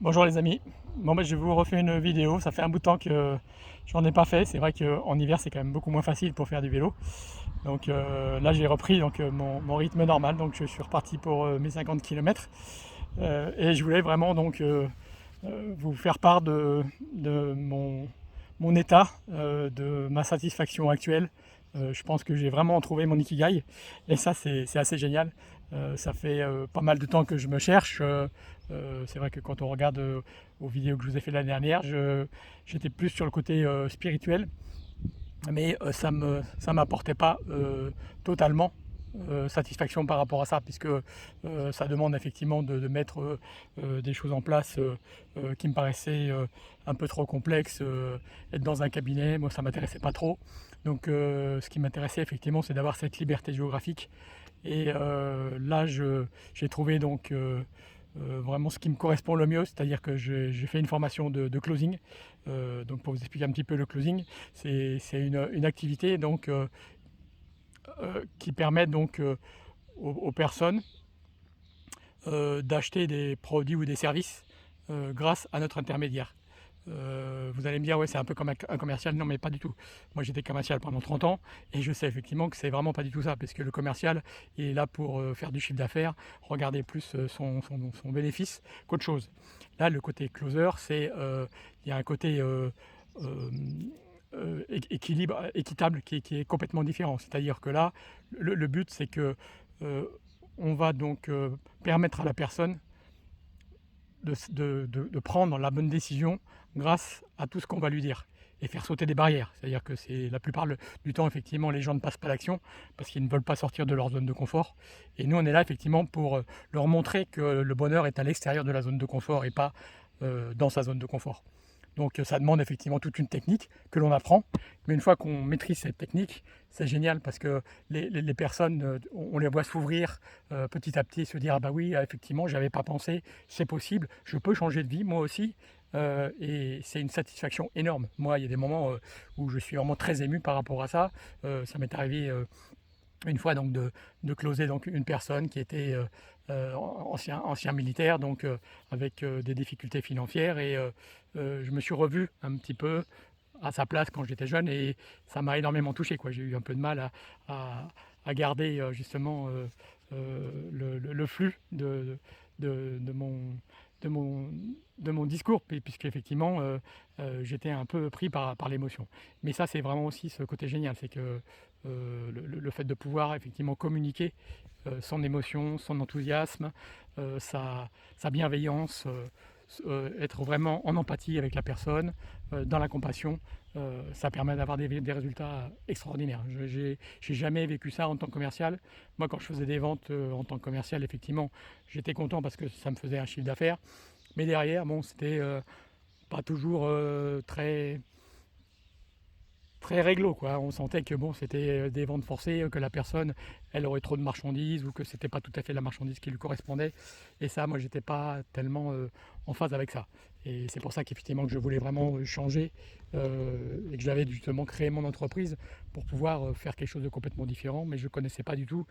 Bonjour les amis, je vous refais une vidéo, ça fait un bout de temps que j'en ai pas fait, c'est vrai qu'en hiver c'est quand même beaucoup moins facile pour faire du vélo. Donc là j'ai repris mon rythme normal, donc je suis reparti pour mes 50 km. Et je voulais vraiment vous faire part de mon état, de ma satisfaction actuelle. Je pense que j'ai vraiment trouvé mon ikigai et ça c'est assez génial. Ça fait pas mal de temps que je me cherche. C'est vrai que quand on regarde aux vidéos que je vous ai fait l'année dernière, j'étais plus sur le côté spirituel, mais ça m'apportait pas totalement satisfaction par rapport à ça, puisque ça demande effectivement de mettre des choses en place qui me paraissaient un peu trop complexes. Être dans un cabinet, moi ça m'intéressait pas trop. Donc ce qui m'intéressait effectivement, c'est d'avoir cette liberté géographique. Et là, j'ai trouvé vraiment ce qui me correspond le mieux, c'est-à-dire que j'ai fait une formation de closing. Donc pour vous expliquer un petit peu le closing, c'est une activité qui permet aux personnes d'acheter des produits ou des services grâce à notre intermédiaire. Vous allez me dire, ouais, c'est un peu comme un commercial. Non, mais pas du tout. Moi, j'étais commercial pendant 30 ans et je sais effectivement que c'est vraiment pas du tout ça, parce que le commercial, il est là pour faire du chiffre d'affaires, regarder plus son bénéfice qu'autre chose. Là, le côté closer, il y a un côté euh, équitable qui est complètement différent. C'est-à-dire que là, le but, c'est que on va permettre à la personne de prendre la bonne décision grâce à tout ce qu'on va lui dire et faire sauter des barrières. C'est-à-dire que c'est la plupart du temps, effectivement, les gens ne passent pas à l'action parce qu'ils ne veulent pas sortir de leur zone de confort. Et nous, on est là, effectivement, pour leur montrer que le bonheur est à l'extérieur de la zone de confort et pas dans sa zone de confort. Donc ça demande effectivement toute une technique que l'on apprend. Mais une fois qu'on maîtrise cette technique, c'est génial parce que les personnes, on les voit s'ouvrir petit à petit, se dire ah bah oui, effectivement, j'avais pas pensé, c'est possible, je peux changer de vie moi aussi. Et c'est une satisfaction énorme. Moi, il y a des moments où je suis vraiment très ému par rapport à ça. Ça m'est arrivé une fois de closer une personne qui était ancien militaire, avec des difficultés financières, et je me suis revu un petit peu à sa place quand j'étais jeune, et ça m'a énormément touché, quoi. J'ai eu un peu de mal à garder justement le flux de de mon, de mon discours, puisque effectivement j'étais un peu pris par l'émotion. Mais ça, c'est vraiment aussi ce côté génial, c'est que le fait de pouvoir effectivement communiquer son émotion, son enthousiasme, sa bienveillance, être vraiment en empathie avec la personne, dans la compassion, ça permet d'avoir des résultats extraordinaires. J'ai jamais vécu ça en tant que commercial. Moi, quand je faisais des ventes en tant que commercial, effectivement, j'étais content parce que ça me faisait un chiffre d'affaires. Mais derrière, bon, c'était pas toujours très réglo, quoi. On sentait que bon, c'était des ventes forcées, que la personne, elle aurait trop de marchandises, ou que c'était pas tout à fait la marchandise qui lui correspondait. Et ça, moi, j'étais pas tellement en phase avec ça. Et c'est pour ça qu'effectivement que je voulais vraiment changer, et que j'avais justement créé mon entreprise pour pouvoir faire quelque chose de complètement différent. Mais je connaissais pas du tout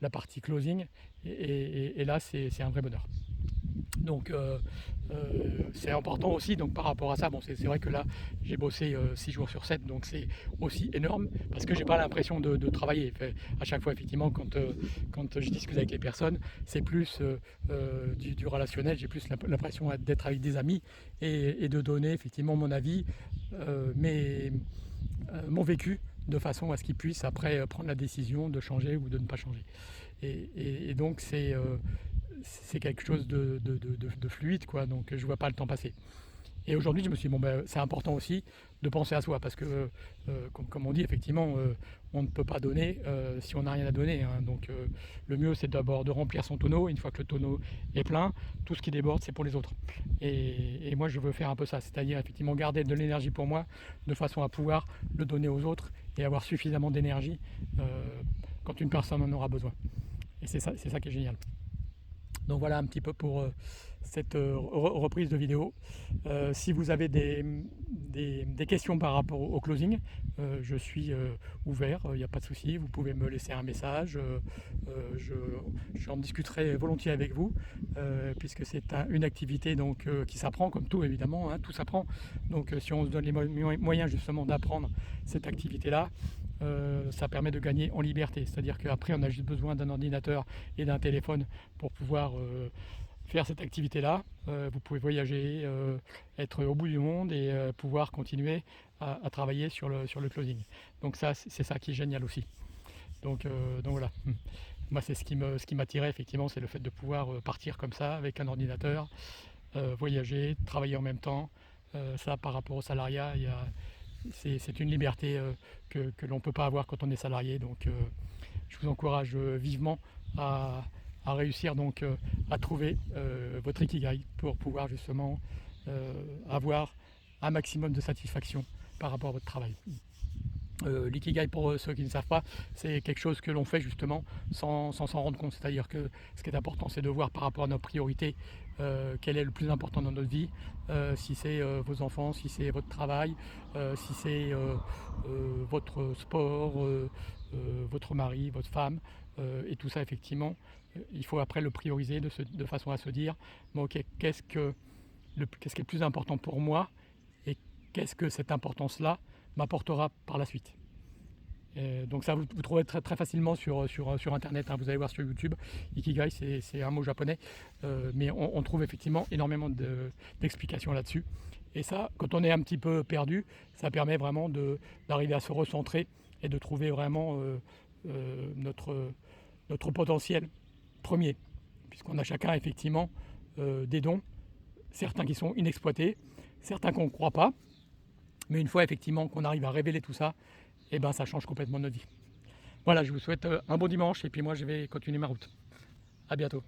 la partie closing. Et là, c'est un vrai bonheur. Donc c'est important aussi, donc par rapport à ça. Bon, c'est vrai que là j'ai bossé 6 jours sur 7, donc c'est aussi énorme parce que j'ai pas l'impression de travailler. À chaque fois, effectivement, quand je discute avec les personnes, c'est plus du relationnel. J'ai plus l'impression d'être avec des amis et de donner effectivement mon avis, mon vécu, de façon à ce qu'ils puissent après prendre la décision de changer ou de ne pas changer. Et donc c'est quelque chose de fluide, quoi. Donc je vois pas le temps passer. Et aujourd'hui, je me suis dit, bon, ben, c'est important aussi de penser à soi, parce que, comme on dit, effectivement, on ne peut pas donner si on n'a rien à donner, hein. Donc le mieux, c'est d'abord de remplir son tonneau. Une fois que le tonneau est plein, tout ce qui déborde, c'est pour les autres. Et moi, je veux faire un peu ça, c'est-à-dire effectivement garder de l'énergie pour moi, de façon à pouvoir le donner aux autres et avoir suffisamment d'énergie quand une personne en aura besoin. Et c'est ça qui est génial. Donc voilà un petit peu cette reprise de vidéo. Si vous avez des questions par rapport au closing, je suis ouvert, il n'y a pas de souci, vous pouvez me laisser un message, j'en discuterai volontiers avec vous, puisque c'est une activité donc, qui s'apprend, comme tout évidemment, hein, tout s'apprend. Donc si on se donne les moyens justement d'apprendre cette activité-là, ça permet de gagner en liberté, c'est-à-dire qu'après on a juste besoin d'un ordinateur et d'un téléphone pour pouvoir faire cette activité-là. Vous pouvez voyager, être au bout du monde et pouvoir continuer à travailler sur le closing. Donc ça, c'est ça qui est génial aussi. Donc voilà. Moi, c'est ce qui m'attirait effectivement, c'est le fait de pouvoir partir comme ça avec un ordinateur, voyager, travailler en même temps. Ça, par rapport au salariat, c'est une liberté que l'on ne peut pas avoir quand on est salarié. Donc je vous encourage vivement à réussir donc à trouver votre ikigai pour pouvoir justement avoir un maximum de satisfaction par rapport à votre travail. L'ikigai, pour ceux qui ne savent pas, c'est quelque chose que l'on fait justement sans s'en rendre compte. C'est-à-dire que ce qui est important, c'est de voir par rapport à nos priorités quel est le plus important dans notre vie, si c'est vos enfants, si c'est votre travail, si c'est votre sport, votre mari, votre femme, et tout ça effectivement, il faut après le prioriser de façon à se dire, bon, ok, qu'est-ce qui est le plus important pour moi et qu'est-ce que cette importance-là m'apportera par la suite. Donc ça, vous trouvez très, très facilement sur internet, hein, vous allez voir sur YouTube. Ikigai, c'est un mot japonais, mais on trouve effectivement énormément d'explications là-dessus. Et ça, quand on est un petit peu perdu, ça permet vraiment d'arriver à se recentrer et de trouver vraiment notre potentiel premier, puisqu'on a chacun effectivement des dons, certains qui sont inexploités, certains qu'on ne croit pas, mais une fois effectivement qu'on arrive à révéler tout ça, et ben ça change complètement notre vie. Voilà, je vous souhaite un bon dimanche et puis moi je vais continuer ma route. À bientôt.